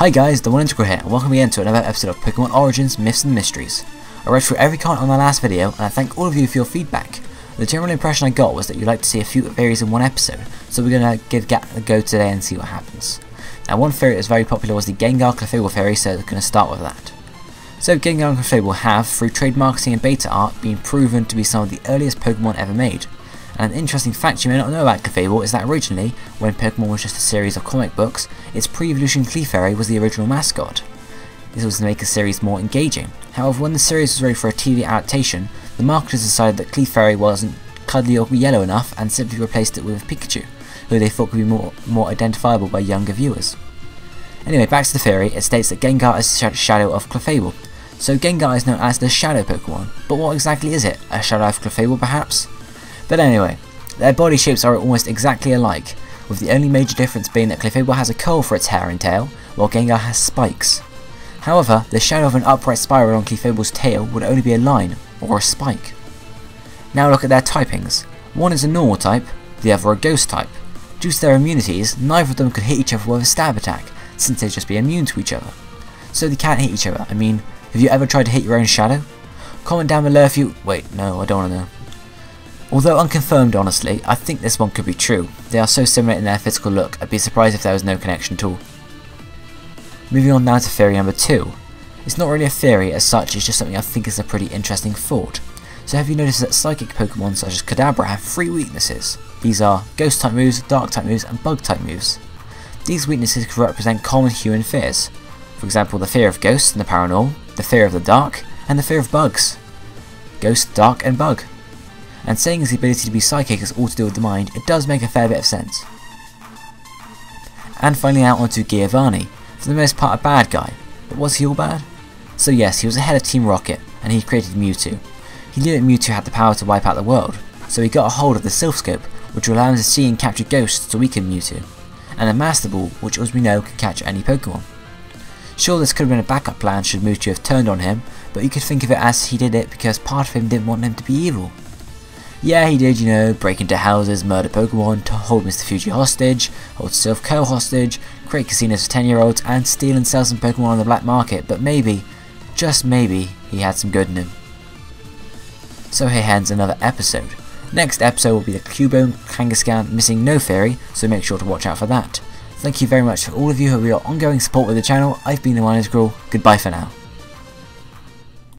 Hi guys, the One Integral here, and welcome again to another episode of Pokemon Origins, Myths and Mysteries. I read through every comment on my last video, and I thank all of you for your feedback. The general impression I got was that you'd like to see a few theories in one episode, so we're going to give that a go today and see what happens. Now one theory that was very popular was the Gengar Clefable theory, so we're going to start with that. So Gengar and Clefable have, through trade marketing and beta art, been proven to be some of the earliest Pokemon ever made. And an interesting fact you may not know about Clefable is that originally, when Pokemon was just a series of comic books, its pre-evolution Clefairy was the original mascot. This was to make the series more engaging. However, when the series was ready for a TV adaptation, the marketers decided that Clefairy wasn't cuddly or yellow enough and simply replaced it with Pikachu, who they thought could be more identifiable by younger viewers. Anyway, back to the theory. It states that Gengar is a shadow of Clefable. So Gengar is known as the Shadow Pokemon, but what exactly is it? A shadow of Clefable perhaps? But anyway, their body shapes are almost exactly alike, with the only major difference being that Clefable has a curl for its hair and tail, while Gengar has spikes. However, the shadow of an upright spiral on Clefable's tail would only be a line, or a spike. Now look at their typings. One is a normal type, the other a ghost type. Due to their immunities, neither of them could hit each other with a stab attack, since they'd just be immune to each other. So they can't hit each other. I mean, have you ever tried to hit your own shadow? Comment down below if you... wait, no, I don't want to know. Although unconfirmed honestly, I think this one could be true. They are so similar in their physical look, I'd be surprised if there was no connection at all. Moving on now to theory number 2. It's not really a theory as such, it's just something I think is a pretty interesting thought. So have you noticed that psychic Pokemon such as Kadabra have 3 weaknesses? These are Ghost type moves, Dark type moves and Bug type moves. These weaknesses could represent common human fears. For example, the fear of ghosts and the paranormal, the fear of the dark, and the fear of bugs. Ghost, Dark and Bug. And saying the ability to be psychic is all to do with the mind, it does make a fair bit of sense. And finally out onto Giovanni, for the most part a bad guy, but was he all bad? So yes, he was the head of Team Rocket, and he created Mewtwo. He knew that Mewtwo had the power to wipe out the world, so he got a hold of the Sylph Scope, which will allow him to see and capture ghosts to weaken Mewtwo, and a Master Ball, which as we know can catch any Pokemon. Sure, this could have been a backup plan should Mewtwo have turned on him, but you could think of it as he did it because part of him didn't want him to be evil. Yeah, he did, you know, break into houses, murder Pokemon, to hold Mr. Fuji hostage, hold Sylph Co hostage, create casinos for 10-year-olds, and steal and sell some Pokemon on the black market, but maybe, just maybe, he had some good in him. So here ends another episode. Next episode will be the Cubone Kangaskhan Missing No Theory, so make sure to watch out for that. Thank you very much for all of you who are your ongoing support with the channel. I've been the One Integral. Goodbye for now.